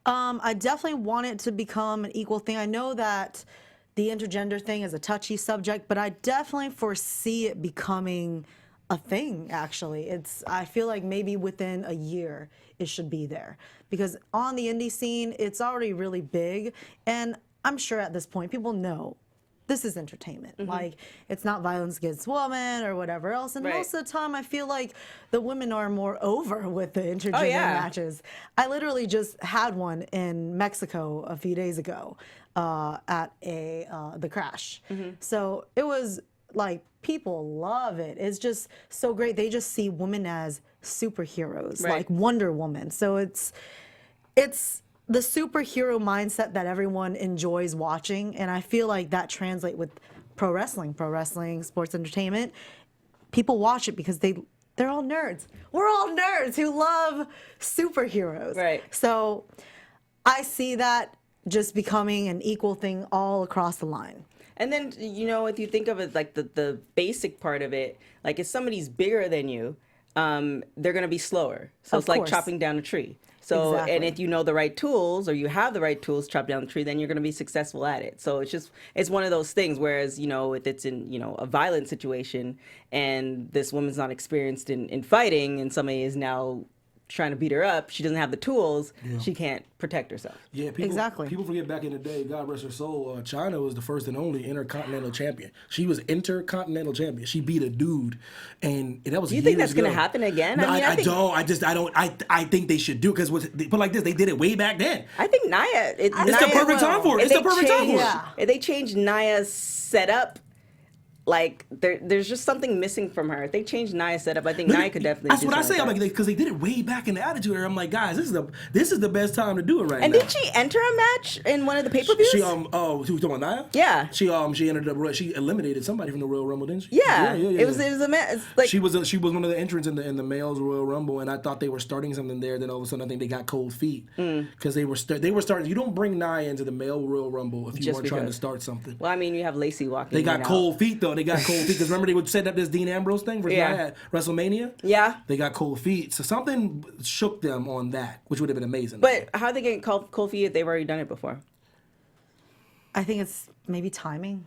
I definitely want it to become an equal thing. I know that the intergender thing is a touchy subject, but I definitely foresee it becoming a thing, actually. I feel like maybe within a year it should be there. Because on the indie scene, it's already really big. And I'm sure at this point, people know this is entertainment. Like, it's not violence against women or whatever else. And Right. most of the time, I feel like the women are more over with the intergender yeah. matches. I literally just had one in Mexico a few days ago at the Crash. So it was like, people love it. It's just so great. They just see women as superheroes, Right. like Wonder Woman. So it's the superhero mindset that everyone enjoys watching, and I feel like that translates with pro wrestling, sports entertainment. People watch it because they're all nerds. We're all nerds who love superheroes. Right. So I see that just becoming an equal thing all across the line. And then, if you think of it like the basic part of it, like if somebody's bigger than you, they're going to be slower. So Of it's like course. chopping down a tree. So, and Exactly. if you know the right tools or you have the right tools to chop down the tree, then you're going to be successful at it. So it's one of those things. Whereas, if it's in, a violent situation and this woman's not experienced in fighting and somebody is now trying to beat her up, she doesn't have the tools, she can't protect herself. Yeah, people, Exactly. People forget back in the day, God rest her soul, China was the first and only intercontinental champion. She was intercontinental champion. She beat a dude, and that was. Do you think years that's going to ago. happen again? No, I mean, I think- don't. I think they should do because but like this, they did it way back then. I think Nia. It's the perfect time for it. if It's the they perfect time for it. Yeah. If they changed Nia's setup, like there's just something missing from her. If they changed Nia's setup, I think Nia could definitely. That's do what I say. something I'm like like, that. because they did it way back in the Attitude Era. I'm like, guys, this is the best time to do it right And now. did she enter a match in one of the pay-per-views? She she was talking about Nia? Yeah. She entered up. She eliminated somebody from the Royal Rumble, didn't she? Yeah. It was a match. It's like She was one of the entrants in the males Royal Rumble, and I thought they were starting something there. Then all of a sudden, I think they got cold feet because they were starting. You don't bring Nia into the male Royal Rumble if you Just weren't trying to because. start something. Well, I mean, you have Lacey walking. They in got and out. cold feet though. know they got cold feet because remember they would set up this Dean Ambrose thing at WrestleMania. Yeah, they got cold feet, so something shook them on that, which would have been amazing. But how are they getting cold feet if they've already done it before? I think it's maybe timing.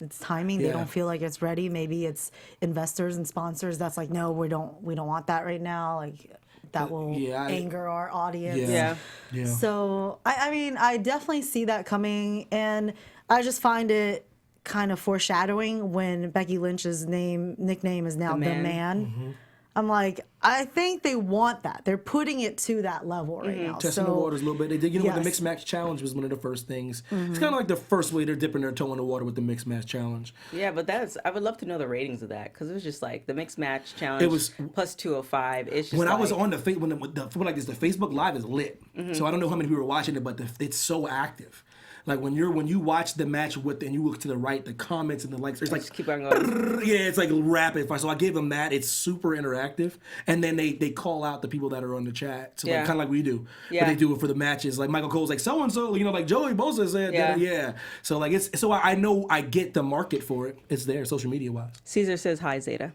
It's timing. They don't feel like it's ready. Maybe it's investors and sponsors that's like, no, we don't want that right now. Like that will anger our audience. Yeah. So I mean, I definitely see that coming, and I just find it kind of foreshadowing when Becky Lynch's nickname is now The Man. Mm-hmm. I'm like, I think they want that. They're putting it to that level right now. Testing the waters a little bit. They did, what the Mixed Match Challenge was one of the first things. It's kind of like the first way they're dipping their toe in the water with the Mixed Match Challenge. Yeah, but I would love to know the ratings of that because it was just like the Mixed Match Challenge. It was plus 205. It's just when I was on the Facebook Live is lit. So I don't know how many people were watching it, but it's so active. Like when you watch the match and you look to the right, the comments and the likes, there's like just keep on going. Yeah, it's like rapid fire. So I gave them that. It's super interactive, and then they call out the people that are on the chat. So like, kind of like we do, but they do it for the matches. Like Michael Cole's like so and so, like Joey Bosa said, yeah. So like I know I get the market for it. It's there, social media wise. Caesar says hi, Zeda.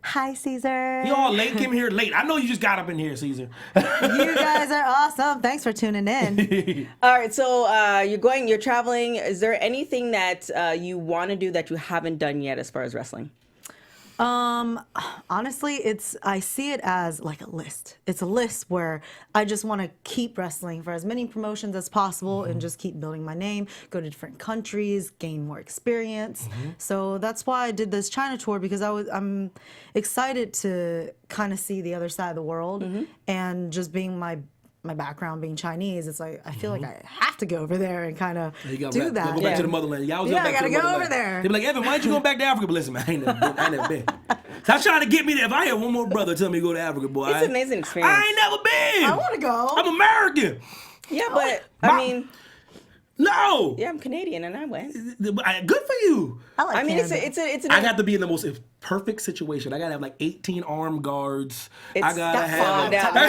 Hi, Caesar. You all late, came here late. I know you just got up in here, Caesar. You guys are awesome. Thanks for tuning in. All right, so you're traveling. Is there anything that you want to do that you haven't done yet as far as wrestling? Honestly, I see it as like a list. It's a list where I just want to keep wrestling for as many promotions as possible and just keep building my name, go to different countries, gain more experience. So that's why I did this China tour, because I'm excited to kind of see the other side of the world, and just being my background being Chinese, it's like I feel like I have to go over there and kind of do that. Go back to the motherland. I gotta go over there. They be like, Evan, why don't you go back to Africa? But listen, man, I ain't never been. Stop trying to get me there. If I had one more brother tell me to go to Africa, boy, It's an amazing experience. I ain't never been. I want to go. I'm American. Yeah, but I mean, no. yeah, I'm Canadian and I went. Good for you. I mean, I got to be in the most perfect situation. I gotta have like 18 armed guards. I gotta have. I gotta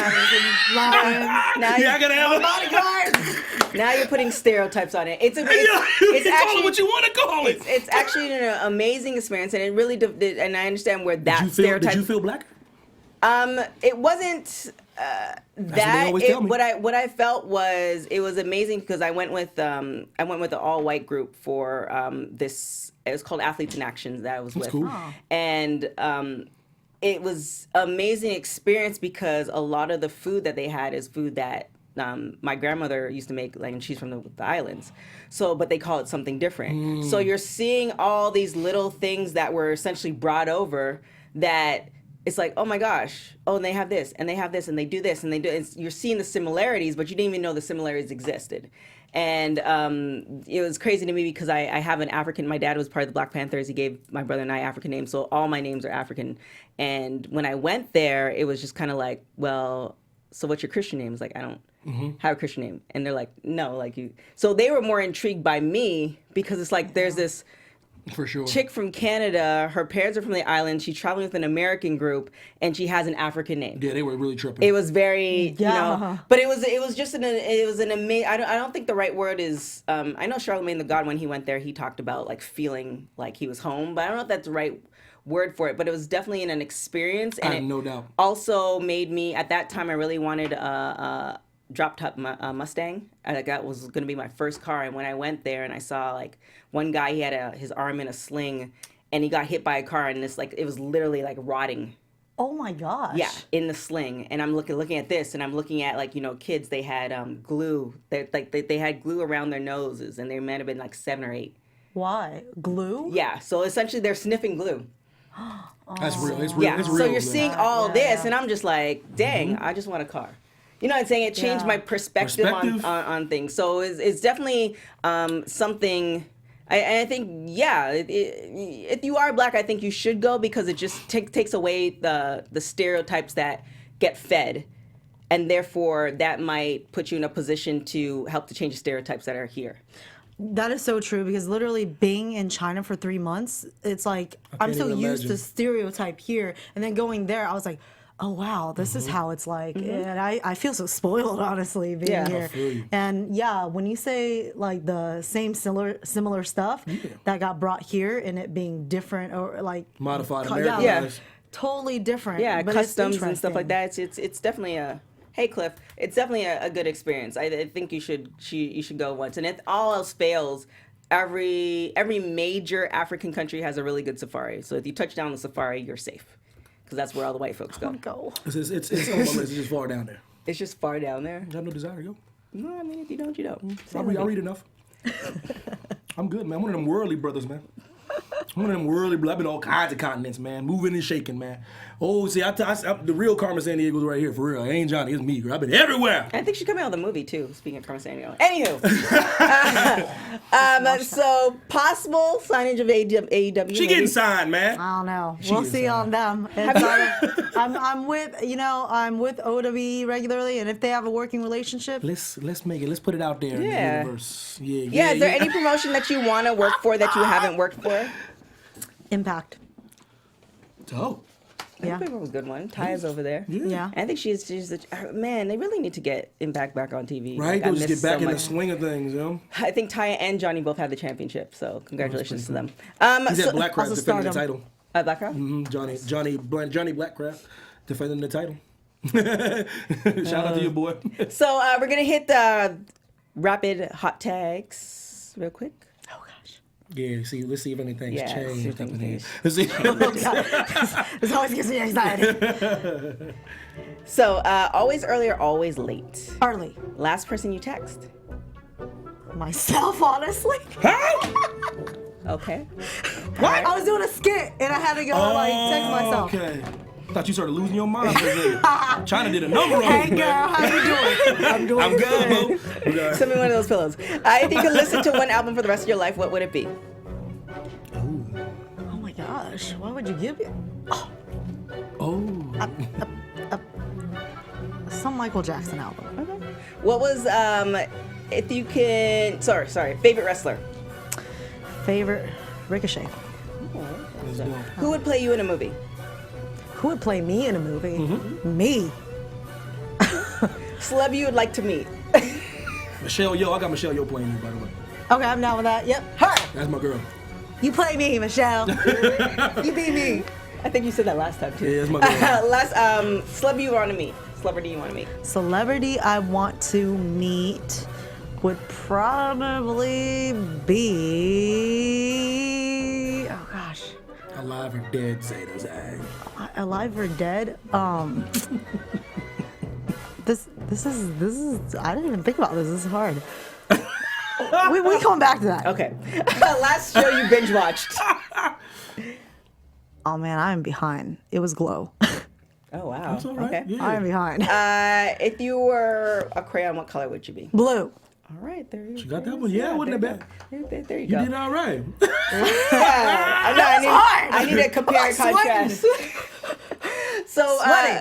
have bodyguards. Now you're putting stereotypes on it. It's actually what you want to call it. It's actually an amazing experience, and it really did. And I understand where that stereotype. Did you feel black? It wasn't what I felt was it was amazing because I went with an all white group for this. It was called Athletes in Action that I was with, cool. And it was amazing experience because a lot of the food that they had is food that my grandmother used to make, like, and she's from the islands. So, but they call it something different. So you're seeing all these little things that were essentially brought over that. It's like, oh my gosh, and they have this, and they have this, and they do this, and they do. You're seeing the similarities, but you didn't even know the similarities existed. And it was crazy to me because I have an African. My dad was part of the Black Panthers. He gave my brother and I African names, so all my names are African. And when I went there, it was just kind of like, well, so what's your Christian name? It's like, I don't have a Christian name, and they're like, no, like you. So they were more intrigued by me because it's like there's this. For sure. Chick from Canada, her parents are from the island. She's traveling with an American group, and she has an African name. Yeah, they were really tripping. It was very, but it was just an amazing. I don't think the right word is. I know Charlemagne the God, when he went there, he talked about like feeling like he was home, but I don't know if that's the right word for it. But it was definitely an experience, and I have no doubt. Also made me at that time. I really wanted a drop top Mustang. That was going to be my first car. And when I went there and I saw like one guy, he had his arm in a sling, and he got hit by a car, and it was literally like rotting. Oh my gosh. Yeah, in the sling. And I'm looking at this, and I'm looking at like kids. They had glue. They had glue around their noses, and they might have been like 7 or 8. Why? Glue? Yeah. So essentially, they're sniffing glue. That's real. It's real. Yeah. It's real. So you're seeing all this, and I'm just like, dang, I just want a car. You know what I'm saying? It changed my perspective. On things. So it's definitely something. I think, if you are Black, I think you should go because it just takes away the stereotypes that get fed. And therefore, that might put you in a position to help to change the stereotypes that are here. That is so true because literally being in China for 3 months, it's like I'm so used to stereotype here. And then going there, I was like, oh wow, this is how it's like, and I feel so spoiled, honestly, being here. And yeah, when you say like the same similar stuff that got brought here and it being different or like modified Americanized, totally different. Yeah, but customs and stuff like that. It's definitely a. Hey Cliff, it's definitely a good experience. I think you should go once. And if all else fails, every major African country has a really good safari. So if you touch down the safari, you're safe, because that's where all the white folks go. It's on my list. It's just far down there. It's just far down there. I have no desire to go. No, I mean if you don't, you don't. I read enough. I'm good, man. I'm one of them worldly brothers, man. One of them worldly brothers. I've been all kinds of continents, man. Moving and shaking, man. Oh, see, the real Carmen Sandiego's right here, for real. It ain't Johnny, it's me, girl. I've been everywhere. I think she's coming out with a movie, too, speaking of Carmen Sandiego. Anywho. So, possible signage of AEW. She getting signed, man. I don't know. We'll see on them. I'm with OWE regularly, and if they have a working relationship, let's put it out there in the universe. Yeah. Is there any promotion that you want to work for that you haven't worked for? Impact. Dope. Yeah, that was a good one. Taya's over there. Yeah. I think she's man. They really need to get Impact back on TV. Right, Like, just get back in the swing of things, I think Taya and Johnny both had the championship, so congratulations to them. He's at Blackcraft defending the title. Blackcraft? Johnny Blackcraft defending the title. Shout out to your boy. So we're gonna hit the rapid hot tags real quick. Yeah, let's see if anything's changed. This always gives me anxiety. So, always early or always late? Early. Last person you text? Myself, honestly. Okay. What? Right. I was doing a skit and I had to go text myself. Okay. Thought you started losing your mind. China did a number on Hey girl, how you doing? I'm good, bro. Send me one of those pillows. If you could listen to one album for the rest of your life, what would it be? Oh my gosh, why would you give it? Some Michael Jackson album. Okay. What was if you can? Sorry. Favorite wrestler? Favorite Ricochet. Who would play you in a movie? Who would play me in a movie? Me. Celeb you would like to meet? Michelle Yeoh. I got Michelle Yeoh playing me, by the way. Okay, I'm down with that. Yep. Her. That's my girl. You play me, Michelle. You be me. I think you said that last time too. Yeah, that's my girl. Celebrity you want to meet? Celebrity you want to meet? Celebrity I want to meet would probably be. Oh gosh. Alive or dead, Zeda Zhang. Alive or dead? This is. I didn't even think about this. This is hard. we come back to that. Okay. Last show you binge watched. Oh man, I'm behind. It was Glow. Oh wow. That's all right. Okay. Yeah. I'm behind. If you were a crayon, what color would you be? Blue. All right, there you go. You got that one? Yeah, wasn't that bad? There you You go. did all right. I need to compare and contrast. So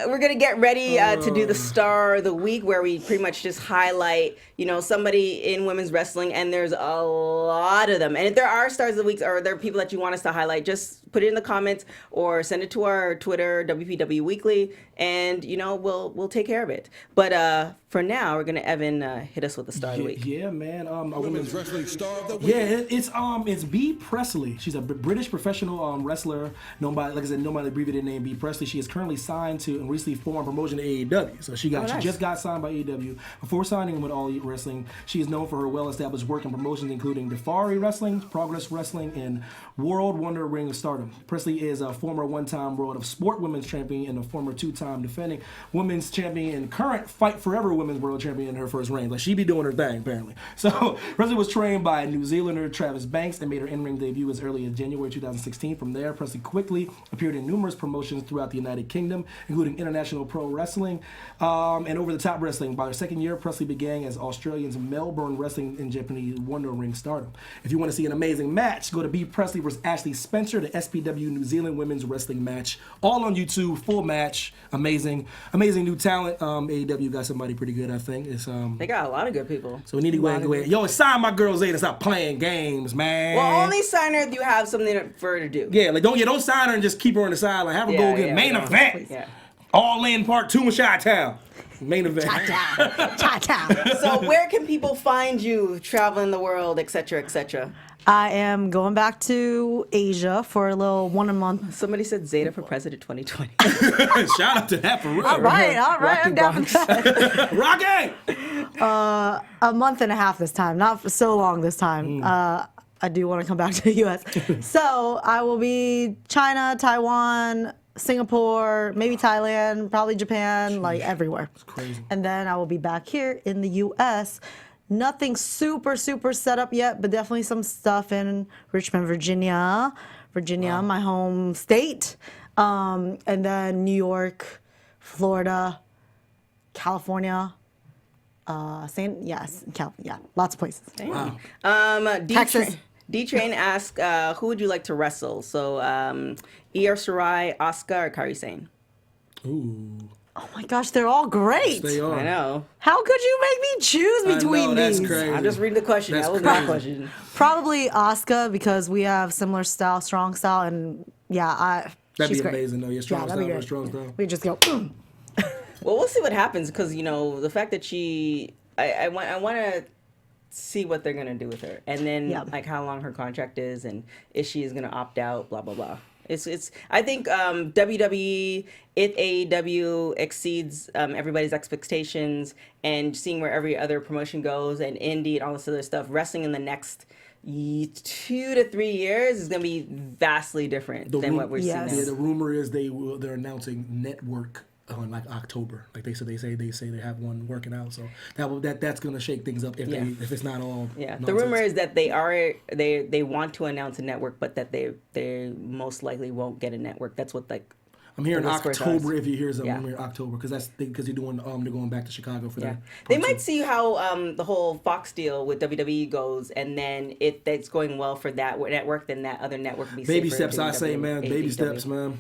we're gonna get ready to do the Star of the Week, where we pretty much just highlight, somebody in women's wrestling, and there's a lot of them. And if there are Stars of the Week, or there are people that you want us to highlight, just put it in the comments or send it to our Twitter, WPW Weekly, and we'll take care of it. But for now, we're gonna Evan hit us with the Star of the Week. Yeah, man. A Women's wrestling star of the week. Yeah, it's Bea Presley. She's a British professional wrestler known by, like I said, known by the abbreviated name Bea Presley. She is currently signed to and recently formed promotion to AEW. So she just got signed by AEW. Before signing with All Elite Wrestling, she is known for her well-established work in promotions including Defari Wrestling, Progress Wrestling, and World Wonder Ring of Stardom. Presley is a former one-time World of Sport Women's Champion and a former two-time defending Women's Champion and current Fight Forever Women's World Champion in her first reign. Like, she be doing her thing, apparently. So, Presley was trained by New Zealander Travis Banks and made her in-ring debut as early as January 2016. From there, Presley quickly appeared in numerous promotions throughout the United Kingdom, including International Pro Wrestling and over-the-top wrestling. By her second year, Presley began as Australians Melbourne Wrestling and Japanese Wonder Ring Stardom. If you want to see an amazing match, go to Bea Presley vs. Ashley Spencer, the SPW New Zealand Women's Wrestling match. All on YouTube, full match. Amazing new talent. AEW got somebody pretty good, I think. It's They got a lot of good people. So we need to go ahead. Yo, sign my girl Zeda. Stop playing games, man. Well, only sign her if you have something for her to do. Yeah, like don't sign her and just keep her on the side. Like have her go get main event. Yeah. All In Part 2 in Chi-Town. Main event. Chi-town. So where can people find you traveling the world, et cetera, et cetera? I am going back to Asia for a little 1 month. Somebody said Zeda for president 2020. Shout out to that for real. All right, I'm down for that. Rocky! A month and a half this time, not for so long this time. I do want to come back to the U.S. So I will be China, Taiwan, Singapore, maybe Thailand, probably Japan, like everywhere. It's crazy. And then I will be back here in the U.S. Nothing super set up yet, but definitely some stuff in Richmond, Virginia, my home state. And then New York, Florida, California. Lots of places. Wow. Texas. D-Train asked, who would you like to wrestle? So, Io Shirai, Asuka, or Kairi Sane? Ooh. Oh my gosh, they're all great. They are. I know. How could you make me choose between I know, that's these? crazy. I'm just reading the question. That's That was my crazy. question. Probably Asuka because we have similar style, strong style, and That'd she's be great. amazing, though. Your strong that'd be style, great. strong style. We just go. Boom. Well, we'll see what happens because, the fact that I want to see what they're going to do with her. And then, like, how long her contract is and if she is going to opt out, blah, blah, blah. I think WWE, if AEW exceeds everybody's expectations and seeing where every other promotion goes and indie and all this other stuff, wrestling in the next 2 to 3 years is going to be vastly different than what we're seeing now. Yeah, the rumor is they're announcing network on like October. Like they say they have one working out. So that's gonna shake things up if it's not all. Yeah, nonsense. the rumor is that they want to announce a network, but that they most likely won't get a network. That's what I'm hearing the whispers October. are. If you hear something, Yeah. I'm hearing October because they're going back to Chicago for that. They might see how the whole Fox deal with WWE goes, and then if that's going well for that network, then that other network will be baby safer steps. than I say, man, baby AEW. steps, man.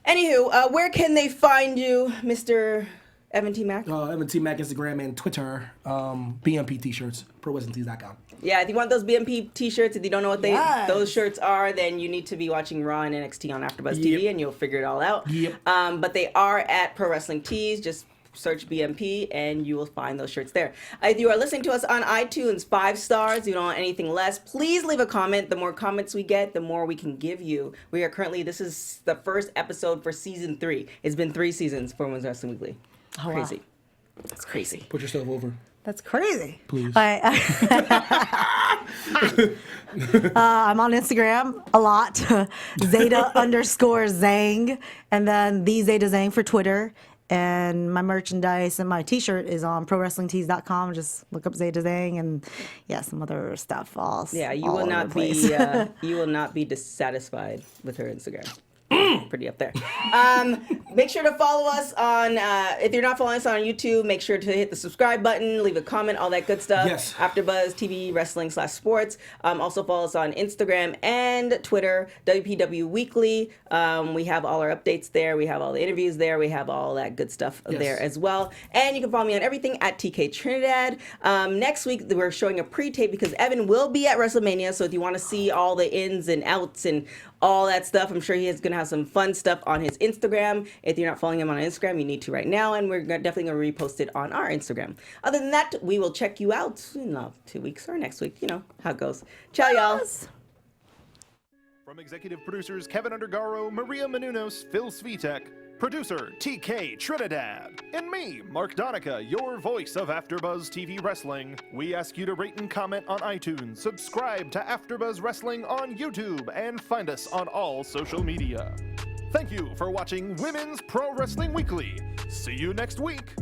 Anywho, where can they find you, Mr. Evan T. Mack? Evan T. Mack, Instagram and Twitter. BMP T-shirts, ProWrestlingTees.com. Yeah, if you want those BMP T-shirts, if you don't know what those shirts are, then you need to be watching Raw and NXT on AfterBuzz TV, and you'll figure it all out. Yep. But they are at Pro Wrestling Tees. Just search BMP, and you will find those shirts there. If you are listening to us on iTunes, 5 stars, you don't want anything less, please leave a comment. The more comments we get, the more we can give you. We are currently, this is the first episode for season 3. It's been 3 seasons for Women's Wrestling Weekly. Oh, Crazy. wow. That's crazy. Put yourself over. That's crazy. Please. I'm on Instagram a lot. Zeda_Zhang. And then the Zeda Zhang for Twitter. And my merchandise and my T-shirt is on ProWrestlingTees.com. Just look up Zeda Zhang and some other stuff. You all will over not the be place. you will not be dissatisfied with her Instagram. Pretty up there. Make sure to follow us on, if you're not following us on YouTube, make sure to hit the subscribe button, leave a comment, all that good stuff. Yes. AfterBuzz TV Wrestling /sports. Also follow us on Instagram and Twitter, WPW Weekly. We have all our updates there. We have all the interviews there. We have all that good stuff there as well. And you can follow me on everything at TK Trinidad. Next week, we're showing a pre-tape because Evan will be at WrestleMania. So if you want to see all the ins and outs and all that stuff, I'm sure he is going to have some fun stuff on his Instagram. If you're not following him on Instagram, you need to right now, and we're definitely going to repost it on our Instagram. Other than that, we will check you out in 2 weeks or next week. You know how it goes. Ciao, y'all. From executive producers Kevin Undergaro, Maria Menounos, Phil Svitek, producer TK Trinidad, and me, Mark Donica, your voice of AfterBuzz TV Wrestling. We ask you to rate and comment on iTunes, subscribe to AfterBuzz Wrestling on YouTube, and find us on all social media. Thank you for watching Women's Pro Wrestling Weekly. See you next week.